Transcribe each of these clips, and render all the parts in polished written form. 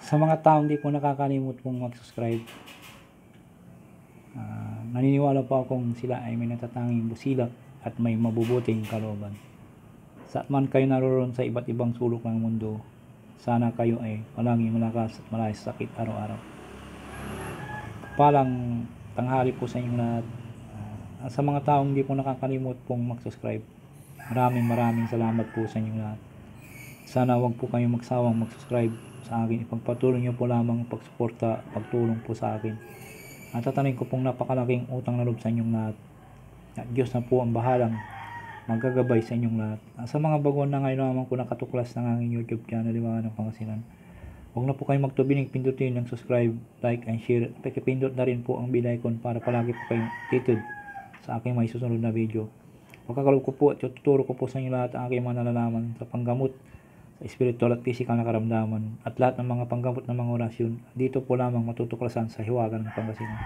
Sa mga taong di po nakakalimot pong mag-subscribe, naniniwala po akong sila ay may natatanging busilak at may mabubuting kalooban. Saan man kayo naroon sa iba't ibang sulok ng mundo, sana kayo ay palaging malakas at malaya sa sakit araw-araw. Palang tanghali po sa inyong lahat. Sa mga taong di po nakakalimot pong mag-subscribe, maraming salamat po sa inyong lahat. Sana wag po kayong magsawang mag-subscribe sa akin. Ipagpatuloy nyo po lamang pagsuporta, pagtulong po sa akin. At tatanin ko pong napakalaking utang na loob sa inyong lahat. At Diyos na po ang bahalang magagabay sa inyong lahat. Sa mga baguhan na ngayon naman po nakatuklas ng aking YouTube channel, Liwanag ng Pangasinan, huwag na po kayong magtubiling pindutin ng subscribe, like, and share. Pakipindot na rin po ang bell icon para palagi po kayong updated sa aking may susunod na video. Pagkakalob ko po at tuturo ko po sa inyo lahat ang aking mga nalalaman sa panggamot sa spiritual at physical na karamdaman at lahat ng mga panggamot ng mga orasyon. Dito po lamang matutuklasan sa Hiwaga ng Pangasinan.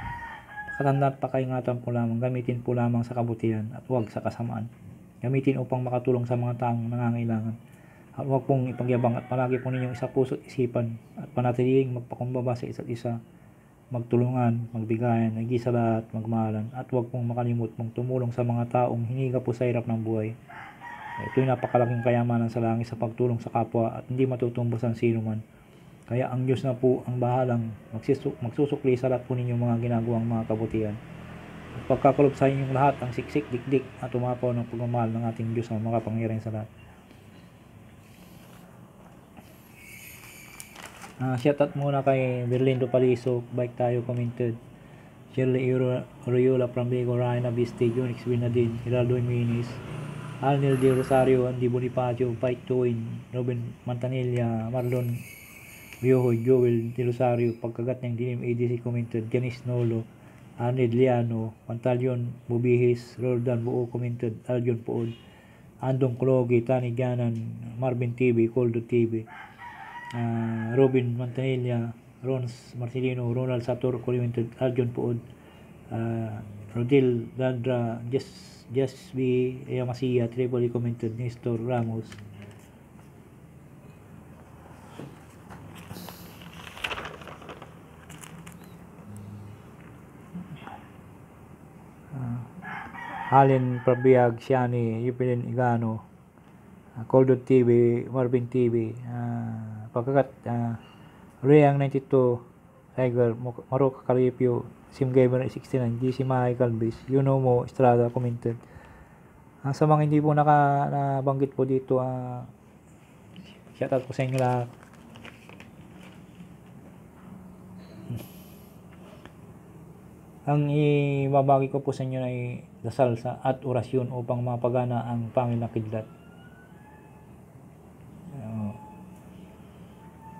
Pakatandaan, pakaingatan po lamang, gamitin po lamang sa kabutihan at huwag sa kasamaan. Gamitin upang makatulong sa mga taong nangangailangan. At huwag pong ipagyabang at palagi po ninyong isa puso at isipan at panatiling magpakumbaba sa isa't isa, magtulungan, magbigayan, naging sa lahat, magmahalan, at huwag pong makalimot mong tumulong sa mga taong hiniga po sa hirap ng buhay. Ito'y napakalaking kayamanan sa langit sa pagtulong sa kapwa at hindi matutumbos ang sino man. Kaya ang Diyos na po ang bahalang magsusukli sa lahat po ninyong mga ginagawang mga kabutihan. At pagkakalob sa inyong lahat ang siksik, dikdik at umapaw ng pagmamahal ng ating Diyos na makapangyarihan sa lahat. Shoutout muna kay Berlindo Paliso, Bike Tayo Commented, Shirley Oriola from Bigo, Ryan Abiste, Unix Bernadine, Geraldo Jimenez, Alnil de Rosario, Andy Bonifacio, Fight Twin, Robin Mantanilla, Marlon Biohoy, Joel de Rosario, Pagkagat ng Dinim ADC Commented, Janice Nolo, Arned Liano, Pantalion Bubihis, Roldan Buo Commented, Aljon Pood, Andong Klogi, Tani Ganan, Marvin TV, Coldo TV, Robin Mantanilla, Rons Marcelino, Ronald Sator Commented, Aljon Pood, Rodil Dandra, Jasby Yamasiya, Tripoli Commented, Nestor Ramos, Allen Prabiag, Siani, Yupilin Igano, Coldod TV, Marvin TV, Pagkakat, Reyang 92, Tiger, Maroka Caripio, Sim Gamer 69, GC Michael Bis, Mo Estrada Commented. Sa mga hindi po nabanggit po dito, shoutout po sa inyo lahat. Ang ibabagi ko po sa inyo ay dasal at orasyon upang mapagana ang pangil na kidlat.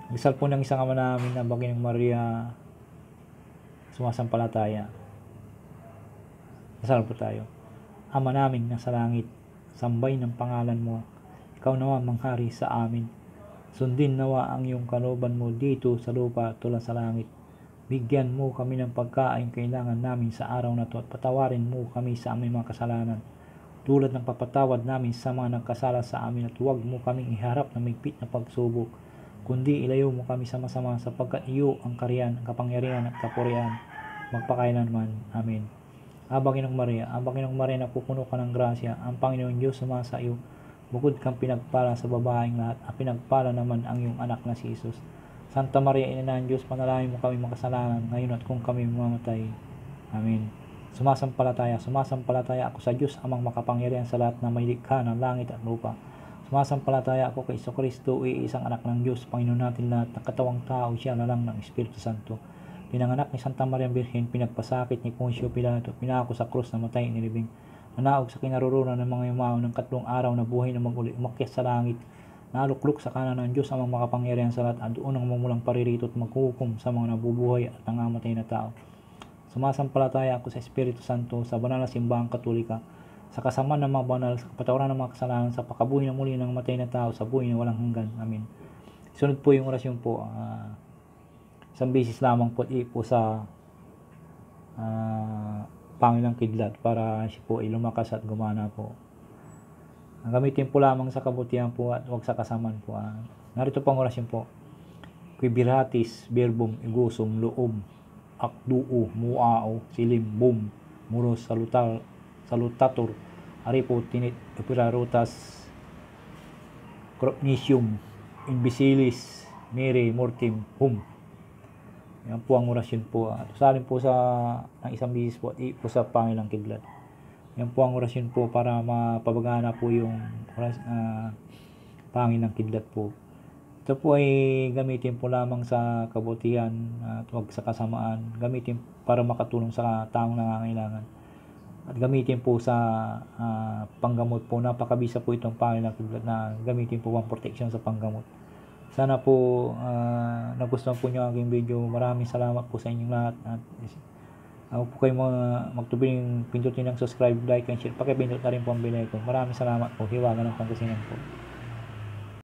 Dasal po ng isang ama namin na Baginong Maria, sumasampalataya. Dasal po tayo. Ama namin nasa langit, sambay ng pangalan mo. Ikaw nawa manghari sa amin. Sundin nawa ang iyong kalooban mo dito sa lupa tulad sa langit. Bigyan mo kami ng pagkain kailangan namin sa araw na to at patawarin mo kami sa aming mga kasalanan tulad ng papatawad namin sa mga nagkasala sa amin, at huwag mo kaming iharap na mahigpit na pagsubok, kundi ilayo mo kami sa masama, sapagkat iyo ang kariyan, ang kapangyarihan at kapurihan magpakailanman. Amen. Baginong Maria, napupuno ka ng grasya, ang Panginoon Diyos sumasa iyo. Bukod kang pinagpala sa babaeng lahat, at pinagpala naman ang iyong anak na si Jesus. Santa Maria, Ina ng Diyos, panalangin mo kami makasalanan, ngayon at kung kami mamamatay. Amen. Sumasampalataya ako sa Diyos amang makapangyarihan sa lahat na may likha ng langit at lupa. Sumasampalataya ako kay Jesucristo, iisang anak ng Diyos, Panginoon natin lahat, na katawang tao, siya na lang ng Espiritu Santo. Pinanganak ni Santa Maria Birhen, pinagpasakit ni Poncio Pilato, pinako sa krus na matay nilibing, nanaog sa kinarurunan ng mga yumao ng 3 araw na buhay na maguli, umakyat sa langit, naluklok sa kanan ng Diyos amang makapangyarihan sa lahat, at doon ang mamulang paririto at maghuhukom sa mga nabubuhay at nangamatay na tao. Sumasampalataya ako sa Espiritu Santo, sa banal na simbahang Katolika, sa kasamaan ng mga banal, sa kapatawaran ng mga kasalanan, sa pakabuhay na muli ng matay na tao, sa buhay na walang hanggan. Amen. Sunod po yung orasyon po, isang bisis lamang po sa Pangilang Kidlat para siya po ay lumakas at gumana po. Gamitin po lamang sa kabutihan po at huwag sa kasamaan po. Narito pang orasyon po. quibiratis, verbum, igusum, loob, akduu, muao, silim, bum, muros, salutator, aripo, tinit, operarotas, cropnicium, invisilis, mere, mortem, hum. Yan po ang orasyon po. Salin po sa ng isang bisis po at po sa Pangilang Kidlat. Yan po ang orasyon po para mapabagana po yung Pangilang Kidlat po. Ito po ay gamitin po lamang sa kabutihan at huwag sa kasamaan. Gamitin para makatulong sa taong nangangailangan. At gamitin po sa panggamot po. Napakabisa po itong Pangilang Kidlat na gamitin po pang protection sa panggamot. Sana po nagustuhan po nyo ang aking video. Maraming salamat po sa inyong lahat. At ako po kayo magtubing pindutin ng subscribe, like, and share. Pakipindot na rin po ang bell icon. Maraming salamat po. Hiwaga ng Pangasinan po.